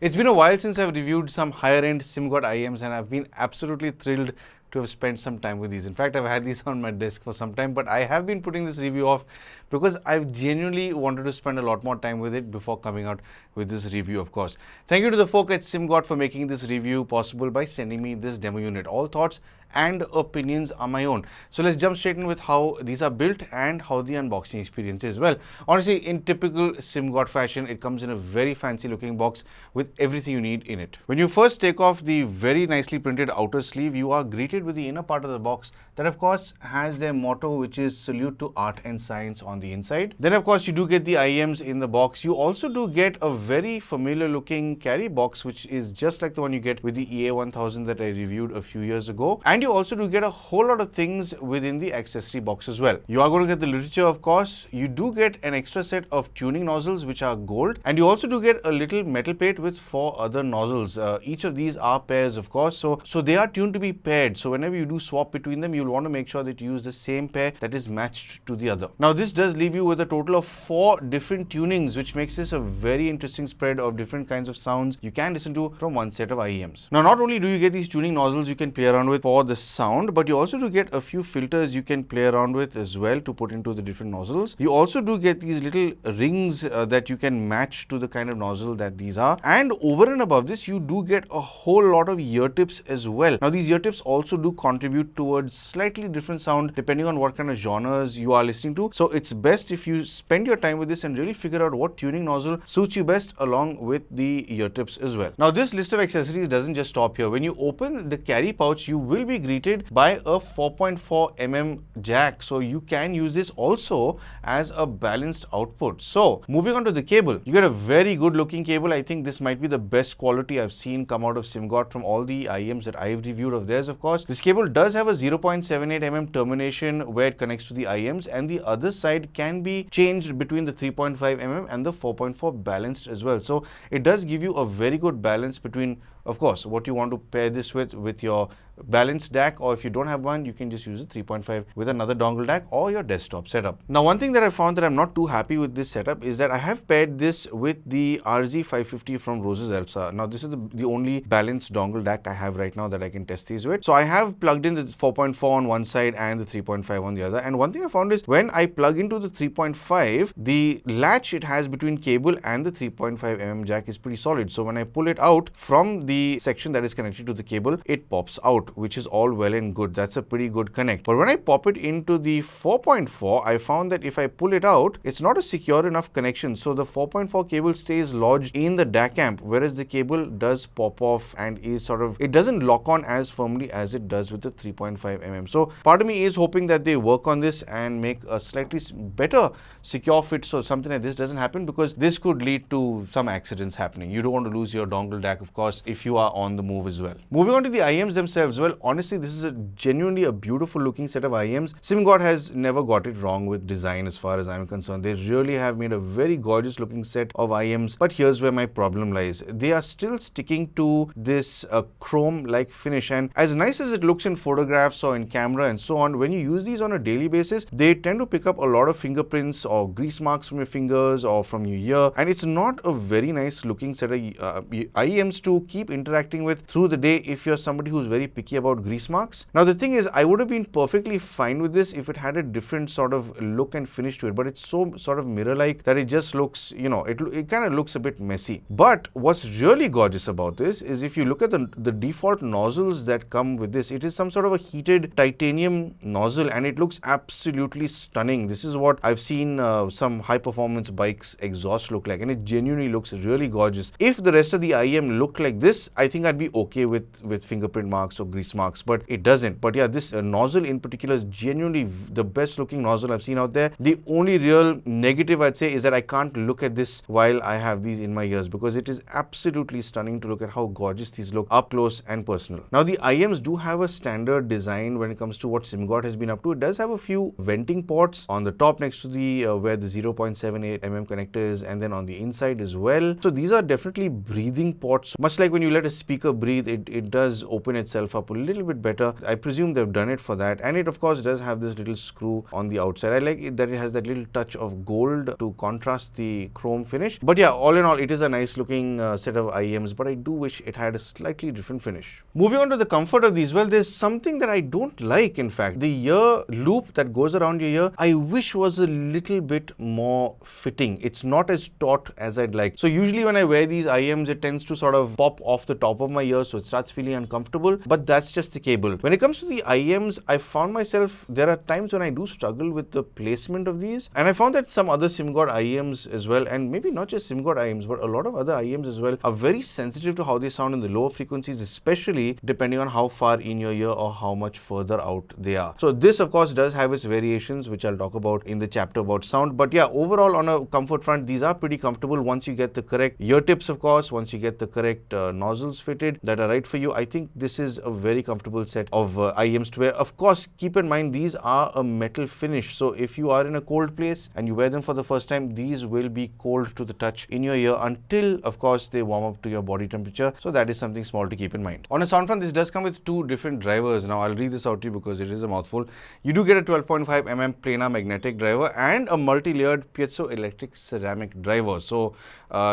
It's been a while since I've reviewed some higher end Simgot IEMs, and I've been absolutely thrilled to have spent some time with these. In fact, I've had these on my desk for some time, but I have been putting this review off because I've genuinely wanted to spend a lot more time with it before coming out with this review, of course. Thank you to the folk at Simgot for making this review possible by sending me this demo unit. All thoughts and opinions are my own. So let's jump straight in with how these are built and how the unboxing experience is. Well, honestly, in typical Simgot fashion, it comes in a very fancy looking box with everything you need in it. When you first take off the very nicely printed outer sleeve, you are greeted with the inner part of the box that of course has their motto, which is salute to art and science on the inside. Then of course you do get the IEMs in the box. You also do get a very familiar looking carry box, which is just like the one you get with the EA1000 that I reviewed a few years ago. And you also do get a whole lot of things within the accessory box as well. You are going to get the literature, of course. You do get an extra set of tuning nozzles, which are gold. And you also do get a little metal plate with 4 other nozzles. Each of these are pairs, of course. So they are tuned to be paired. So whenever you do swap between them, you'll want to make sure that you use the same pair that is matched to the other. Now, this does leave you with a total of 4 different tunings, which makes this a very interesting spread of different kinds of sounds you can listen to from one set of IEMs. Now, not only do you get these tuning nozzles you can play around with for the sound, but you also do get a few filters you can play around with as well to put into the different nozzles. You also do get these little rings that you can match to the kind of nozzle that these are. And over and above this, you do get a whole lot of ear tips as well. Now, these ear tips also do contribute towards slightly different sound depending on what kind of genres you are listening to. So it's best if you spend your time with this and really figure out what tuning nozzle suits you best along with the ear tips as well. Now, this list of accessories doesn't just stop here. When you open the carry pouch, you will be greeted by a 4.4 mm jack. So you can use this also as a balanced output. So moving on to the cable, you get a very good looking cable. I think this might be the best quality I've seen come out of Simgot from all the IEMs that I've reviewed of theirs, of course. This cable does have a 0.78 mm termination where it connects to the IEMs, and the other side can be changed between the 3.5 mm and the 4.4 balanced as well. So it does give you a very good balance between, of course, what you want to pair this with your balanced DAC, or if you don't have one, you can just use a 3.5 with another dongle DAC or your desktop setup. Now, one thing that I found that I'm not too happy with this setup is that I have paired this with the RZ550 from Rose's Elsa. Now, this is the only balanced dongle DAC I have right now that I can test these with. So I have plugged in the 4.4 on one side and the 3.5 on the other. And one thing I found is when I plug into the 3.5, the latch it has between cable and the 3.5 mm jack is pretty solid. So when I pull it out from the section that is connected to the cable, it pops out, which is all well and good. That's a pretty good connect. But when I pop it into the 4.4, I found that if I pull it out, it's not a secure enough connection. So the 4.4 cable stays lodged in the DAC amp, whereas the cable does pop off and is it doesn't lock on as firmly as it does with the 3.5 mm. So part of me is hoping that they work on this and make a slightly better secure fit so something like this doesn't happen, because this could lead to some accidents happening. You don't want to lose your dongle DAC, of course, if you are on the move as well. Moving on to the IEMs themselves, well, honestly, this is genuinely a beautiful looking set of IEMs. Simgot has never got it wrong with design as far as I'm concerned. They really have made a very gorgeous looking set of IEMs, but here's where my problem lies. They are still sticking to this chrome-like finish, and as nice as it looks in photographs or in camera and so on, when you use these on a daily basis, they tend to pick up a lot of fingerprints or grease marks from your fingers or from your ear, and it's not a very nice looking set of IEMs to keep interacting with through the day if you're somebody who's very picky about grease marks. Now, the thing is, I would have been perfectly fine with this if it had a different sort of look and finish to it, but it's so sort of mirror-like that it just looks, it kind of looks a bit messy. But what's really gorgeous about this is if you look at the default nozzles that come with this, it is some sort of a heated titanium nozzle, and it looks absolutely stunning. This is what I've seen some high-performance bikes exhaust look like, and it genuinely looks really gorgeous. If the rest of the IEM looked like this, I think I'd be okay with fingerprint marks or grease marks, but it doesn't. But yeah, this nozzle in particular is genuinely the best looking nozzle I've seen out there. The only real negative I'd say is that I can't look at this while I have these in my ears, because it is absolutely stunning to look at how gorgeous these look up close and personal. Now, the IEMs do have a standard design when it comes to what Simgot has been up to. It does have a few venting ports on the top. top next to the where the 0.78 mm connector is, and then on the inside as well. So these are definitely breathing ports. Much like when you let a speaker breathe, it does open itself up a little bit better. I presume they've done it for that. And it of course does have this little screw on the outside. I like it that it has that little touch of gold to contrast the chrome finish. But yeah, all in all, it is a nice looking set of IEMs, but I do wish it had a slightly different finish. Moving on to the comfort of these, well, there's something that I don't like, in fact. The ear loop that goes around your ear, I wish was a little bit more fitting. It's not as taut as I'd like. So usually when I wear these IEMs, it tends to sort of pop off the top of my ear, so it starts feeling uncomfortable, but that's just the cable. When it comes to the IEMs, I found myself, there are times when I do struggle with the placement of these, and I found that some other Simgot IEMs as well, and maybe not just Simgot IEMs, but a lot of other IEMs as well, are very sensitive to how they sound in the lower frequencies, especially depending on how far in your ear or how much further out they are. So this of course does have its variations, which I'll talk about in the chapter about sound. But yeah, overall on a comfort front, these are pretty comfortable once you get the correct ear tips, of course, once you get the correct nozzles fitted that are right for you. I think this is a very comfortable set of IEMs to wear. Of course, keep in mind these are a metal finish, so if you are in a cold place and you wear them for the first time, these will be cold to the touch in your ear until of course they warm up to your body temperature. So that is something small to keep in mind. On a sound front, this does come with two different drivers. Now I'll read this out to you because it is a mouthful. You do get a 12.5 mm planar magnetic driver and a multi-layered piezoelectric ceramic driver. So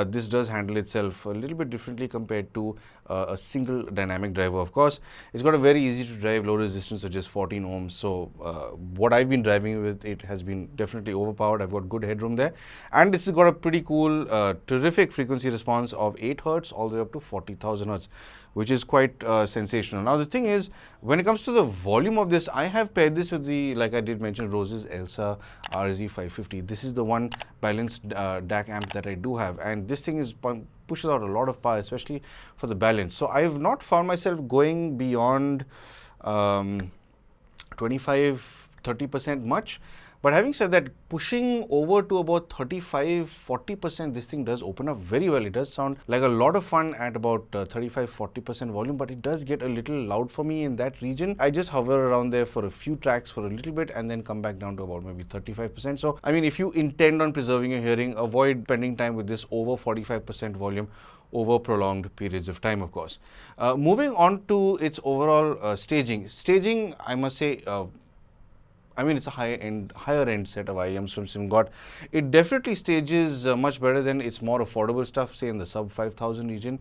this does handle itself a little bit differently compared to a single dynamic driver. Of course, it's got a very easy to drive low resistance of just 14 ohms. So what I've been driving with it has been definitely overpowered. I've got good headroom there, and this has got a pretty cool, terrific frequency response of 8 Hz all the way up to 40,000 Hz, which is quite sensational. Now the thing is, when it comes to the volume of this, I have paired this with the, like I did mention, Rose's Elsa RZ550. This is the one balanced DAC amp that I do have, and this thing is pushes out a lot of power, especially for the balance. So I have not found myself going beyond 25-30% much. But having said that, pushing over to about 35-40%, this thing does open up very well. It does sound like a lot of fun at about 35-40% volume, but it does get a little loud for me in that region. I just hover around there for a few tracks for a little bit and then come back down to about maybe 35%. So, I mean, if you intend on preserving your hearing, avoid spending time with this over 45% volume over prolonged periods of time, of course. Moving on to its overall staging. Staging, I must say, I mean, it's a higher end set of IEMs from Simgot. It definitely stages much better than its more affordable stuff, say in the sub 5,000 region,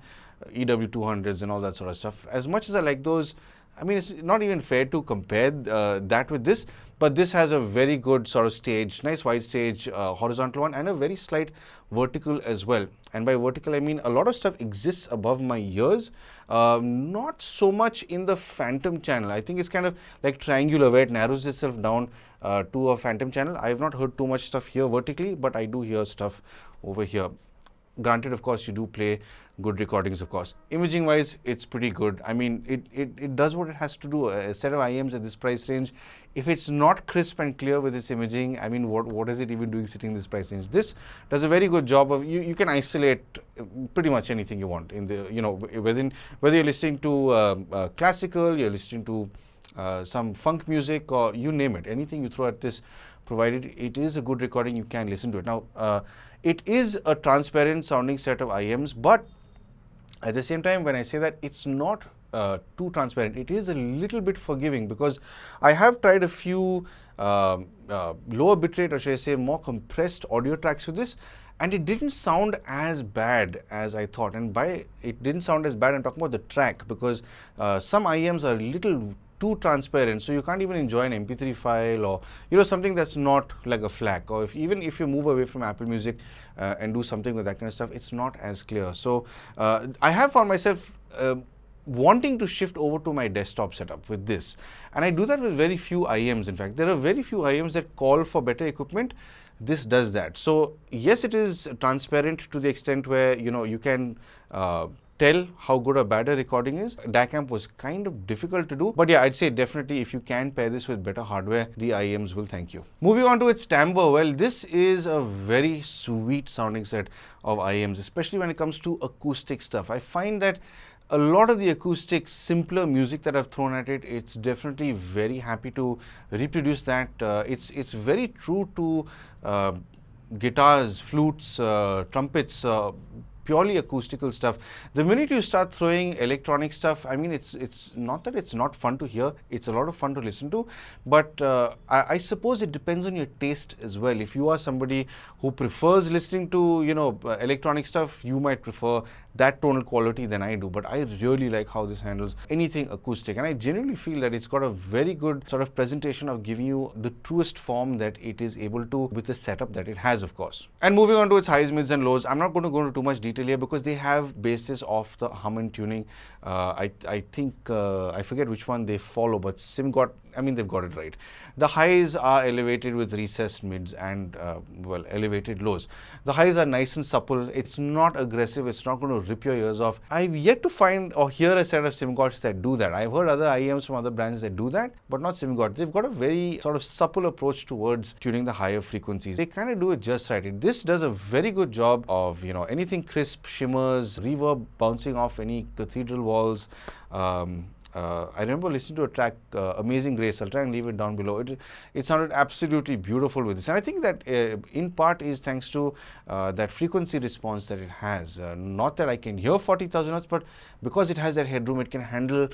EW200s and all that sort of stuff. As much as I like those, I mean, it's not even fair to compare that with this, but this has a very good sort of stage, nice wide stage, horizontal one, and a very slight vertical as well. And by vertical, I mean a lot of stuff exists above my ears, not so much in the phantom channel. I think it's kind of like triangular, where it narrows itself down to a phantom channel. I have not heard too much stuff here vertically, but I do hear stuff over here. Granted, of course, you do play good recordings, of course. Imaging wise, it's pretty good. I mean, it does what it has to do. A set of IEMs at this price range, if it's not crisp and clear with its imaging, I mean, what is it even doing sitting in this price range? This does a very good job of, you can isolate pretty much anything you want in the, you know, whether you're listening to classical, you're listening to some funk music, or you name it, anything you throw at this, provided it is a good recording, you can listen to it. Now, it is a transparent sounding set of IEMs, but at the same time, when I say that, it's not too transparent. It is a little bit forgiving, because I have tried a few lower bitrate, or should I say more compressed audio tracks with this, and it didn't sound as bad as I thought. And by it didn't sound as bad, I'm talking about the track, because some IEMs are a little too transparent, so you can't even enjoy an MP3 file, or you know, something that's not like a FLAC, or even if you move away from Apple Music and do something with that kind of stuff, it's not as clear. So I have found myself wanting to shift over to my desktop setup with this, and I do that with very few IEMs. In fact, there are very few IEMs that call for better equipment. This does that. So yes, it is transparent to the extent where, you know, you can tell how good or bad a recording is. DAC amp was kind of difficult to do, but yeah, I'd say definitely if you can pair this with better hardware, the IEMs will thank you. Moving on to its timbre, well, this is a very sweet sounding set of IEMs, especially when it comes to acoustic stuff. I find that a lot of the acoustic, simpler music that I've thrown at it, it's definitely very happy to reproduce that. It's very true to guitars, flutes, trumpets, purely acoustical stuff. The minute you start throwing electronic stuff, I mean, it's not that it's not fun to hear, it's a lot of fun to listen to, but I suppose it depends on your taste as well. If you are somebody who prefers listening to, you know, electronic stuff, you might prefer that tonal quality than I do, but I really like how this handles anything acoustic, and I genuinely feel that it's got a very good sort of presentation of giving you the truest form that it is able to with the setup that it has, of course. And moving on to its highs, mids and lows, I'm not going to go into too much detail here because they have basis of the hum and tuning. I think, I forget which one they follow, but Simgot, I mean, they've got it right. The highs are elevated with recessed mids and, well, elevated lows. The highs are nice and supple. It's not aggressive. It's not going to rip your ears off. I've yet to find or hear a set of Simgots that do that. I've heard other IEMs from other brands that do that, but not Simgot. They've got a very sort of supple approach towards tuning the higher frequencies. They kind of do it just right. This does a very good job of, you know, anything crisp, shimmers, reverb bouncing off any cathedral walls. I remember listening to a track, Amazing Grace. I'll try and leave it down below. It sounded absolutely beautiful with this. And I think that in part is thanks to that frequency response that it has. Not that I can hear 40,000 hertz, but because it has that headroom, it can handle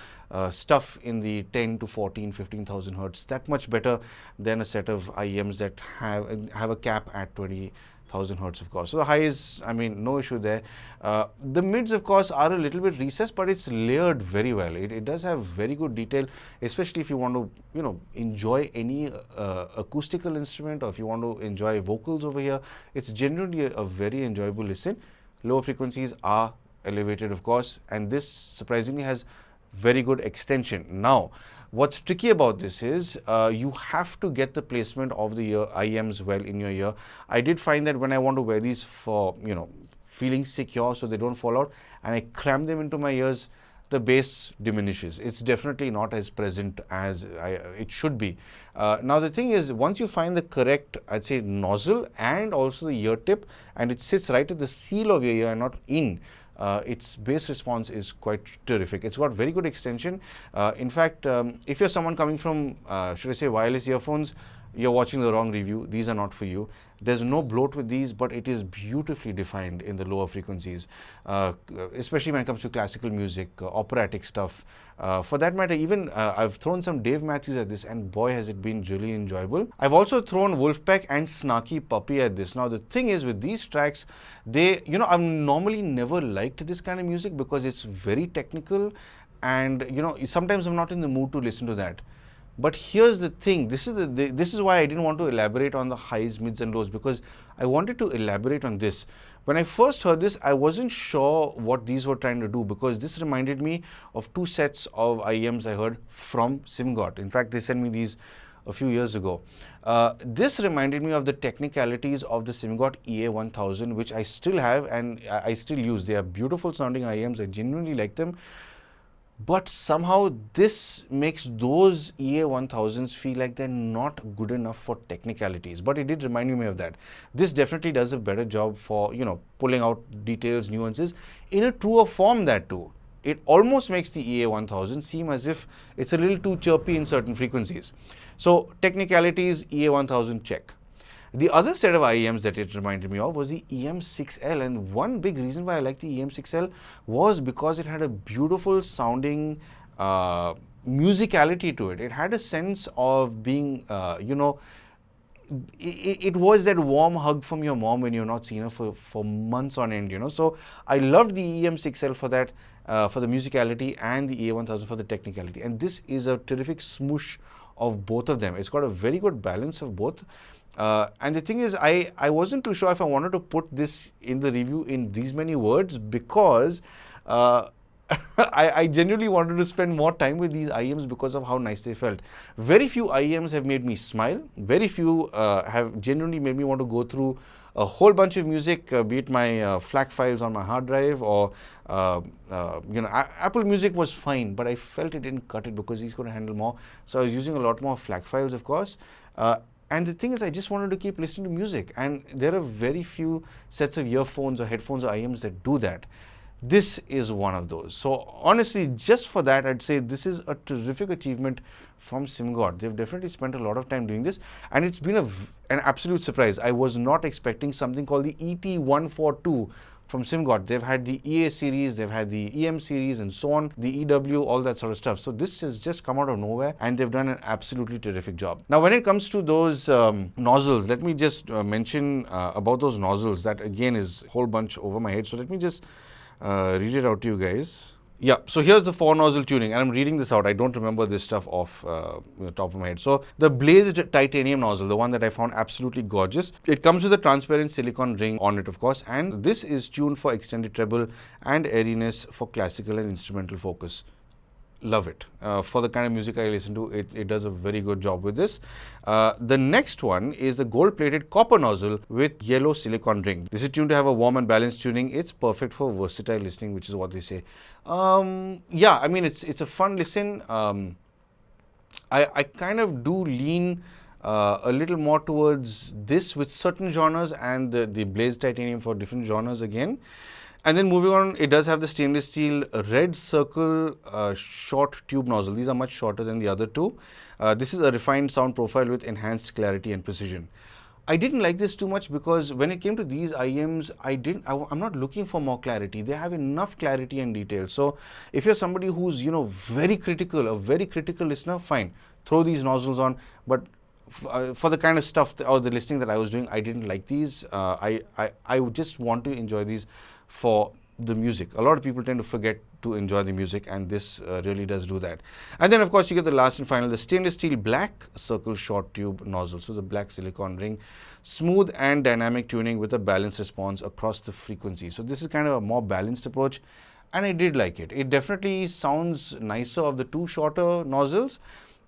stuff in the 10 to 14, 15,000 hertz. That much better than a set of IEMs that have a cap at 20,000 hertz, of course. So the highs, I mean, no issue there. The mids, of course, are a little bit recessed, but it's layered very well. It does have very good detail, especially if you want to, you know, enjoy any acoustical instrument, or if you want to enjoy vocals over here. It's generally a very enjoyable listen. Lower frequencies are elevated, of course, and this surprisingly has very good extension. Now, what's tricky about this is you have to get the placement of the IEMs well in your ear. I did find that when I want to wear these for, you know, feeling secure so they don't fall out, and I cram them into my ears, the bass diminishes. It's definitely not as present as it should be. Now the thing is, once you find the correct, I'd say, nozzle and also the ear tip, and it sits right at the seal of your ear and not in, its bass response is quite terrific. It's got very good extension. In fact, if you're someone coming from, should I say, wireless earphones, you're watching the wrong review. These are not for you. There's no bloat with these, but it is beautifully defined in the lower frequencies, especially when it comes to classical music, operatic stuff. For that matter, even I've thrown some Dave Matthews at this, and boy, has it been really enjoyable. I've also thrown Wolfpack and Snarky Puppy at this. Now, the thing is with these tracks, you know, I've normally never liked this kind of music because it's very technical, and, you know, sometimes I'm not in the mood to listen to that. But here's the thing, this is why I didn't want to elaborate on the highs, mids and lows, because I wanted to elaborate on this. When I first heard this, I wasn't sure what these were trying to do, because this reminded me of two sets of IEMs I heard from Simgot. In fact, they sent me these a few years ago. This reminded me of the technicalities of the Simgot EA1000, which I still have and I still use. They are beautiful sounding IEMs. I genuinely like them. But somehow this makes those EA1000s feel like they're not good enough for technicalities. But it did remind me of that. This definitely does a better job for, you know, pulling out details, nuances in a truer form, that too. It almost makes the EA1000 seem as if it's a little too chirpy in certain frequencies. So technicalities, EA1000 check. The other set of IEMs that it reminded me of was the EM6L, and one big reason why I like the EM6L was because it had a beautiful sounding musicality to it. It had a sense of being, you know, it was that warm hug from your mom when you're not seen her for months on end, you know. So I loved the EM6L for that, for the musicality, and the EA1000 for the technicality. And this is a terrific smoosh of both of them. It's got a very good balance of both. And the thing is, I wasn't too sure if I wanted to put this in the review in these many words, because I genuinely wanted to spend more time with these IEMs because of how nice they felt. Very few IEMs have made me smile. Very few have genuinely made me want to go through a whole bunch of music, be it my FLAC files on my hard drive, or Apple Music was fine, but I felt it didn't cut it because he's going to handle more. So I was using a lot more FLAC files, of course. And the thing is, I just wanted to keep listening to music, and there are very few sets of earphones or headphones or IEMs that do that. This is one of those. So honestly, just for that, I'd say this is a terrific achievement from Simgot. They've definitely spent a lot of time doing this, and it's been an absolute surprise. I was not expecting something called the ET142 from Simgot. They've had the EA series, they've had the EM series, and so on, the EW, all that sort of stuff. So this has just come out of nowhere, and they've done an absolutely terrific job. Now, when it comes to those nozzles, let me just mention about those nozzles. That again is a whole bunch over my head. So let me just read it out to you guys. Yeah, so here's the 4-nozzle tuning, and I'm reading this out. I don't remember this stuff off the top of my head. So the blazed titanium nozzle, the one that I found absolutely gorgeous. It comes with a transparent silicone ring on it, of course, and this is tuned for extended treble and airiness for classical and instrumental focus. Love it. For the kind of music I listen to, it does a very good job with this. The next one is the gold-plated copper nozzle with yellow silicone ring. This is tuned to have a warm and balanced tuning. It's perfect for versatile listening, which is what they say. Yeah, I mean, it's a fun listen. I kind of do lean a little more towards this with certain genres, and the blazed titanium for different genres again. And then moving on, it does have the stainless steel red circle short tube nozzle. These are much shorter than the other two. This is a refined sound profile with enhanced clarity and precision. I didn't like this too much because when it came to these IEMs, I'm not looking for more clarity. They have enough clarity and detail. So if you're somebody who's, a very critical listener, fine, throw these nozzles on. But for the kind of stuff or the listening that I was doing, I didn't like these. I would just want to enjoy these for the music. A lot of people tend to forget to enjoy the music, and this really does do that. And then, of course, you get the last and final, the stainless steel black circle short tube nozzle. So the black silicone ring, smooth and dynamic tuning with a balanced response across the frequency. So this is kind of a more balanced approach, and I did like it. It definitely sounds nicer of the two shorter nozzles.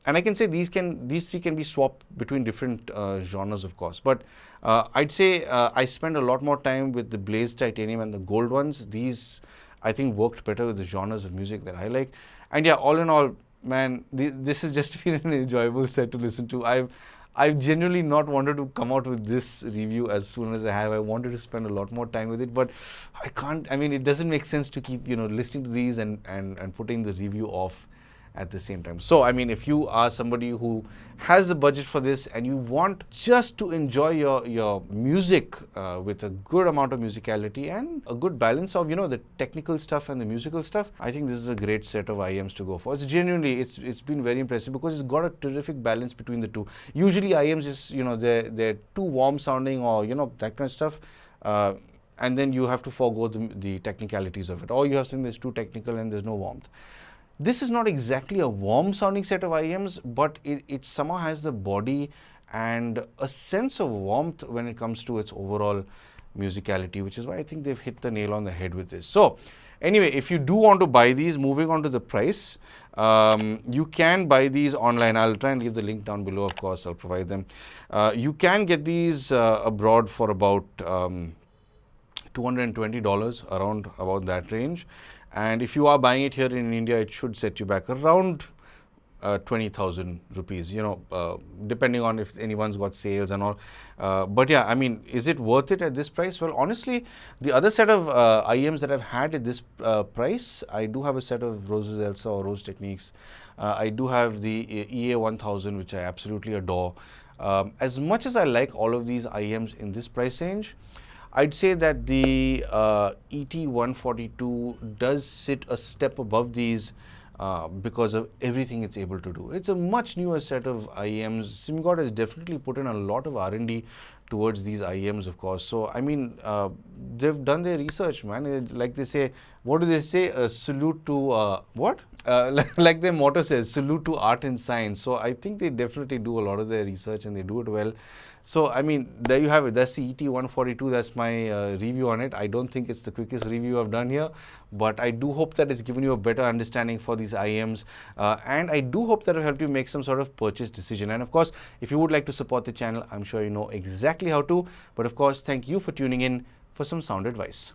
And I can say these three can be swapped between different genres, of course. But I'd say I spend a lot more time with the blazed titanium and the gold ones. These, I think, worked better with the genres of music that I like. And yeah, all in all, man, this has just been an enjoyable set to listen to. I've genuinely not wanted to come out with this review as soon as I have. I wanted to spend a lot more time with it, but I can't. I mean, it doesn't make sense to keep, listening to these and putting the review off at the same time. So, I mean, if you are somebody who has the budget for this and you want just to enjoy your music with a good amount of musicality and a good balance of, the technical stuff and the musical stuff, I think this is a great set of IEMs to go for. It's genuinely, it's been very impressive because it's got a terrific balance between the two. Usually IEMs is, they're too warm sounding or, that kind of stuff. And then you have to forego the technicalities of it. Or you have something that's too technical and there's no warmth. This is not exactly a warm sounding set of IEMs, but it somehow has the body and a sense of warmth when it comes to its overall musicality, which is why I think they've hit the nail on the head with this. So anyway, if you do want to buy these, moving on to the price, you can buy these online. I'll try and leave the link down below, of course, I'll provide them. You can get these abroad for about $220, around about that range. And if you are buying it here in India, it should set you back around 20,000 rupees, depending on if anyone's got sales and all. But yeah, I mean, is it worth it at this price? Well, honestly, the other set of IEMs that I've had at this price, I do have a set of Rose's Elsa or Rose Techniques. I do have the EA1000, which I absolutely adore. As much as I like all of these IEMs in this price range, I'd say that the ET142 does sit a step above these because of everything it's able to do. It's a much newer set of IEMs. Simgot has definitely put in a lot of R&D towards these IEMs, of course. So, I mean, they've done their research, man. Like they say, what do they say? A salute to what? Like their motto says, salute to art and science. So, I think they definitely do a lot of their research and they do it well. So, I mean, there you have it. That's the ET142. That's my review on it. I don't think it's the quickest review I've done here, but I do hope that it's given you a better understanding for these IEMs. And I do hope that it helped you make some sort of purchase decision. And of course, if you would like to support the channel, I'm sure you know exactly how to. But of course, thank you for tuning in for some sound advice.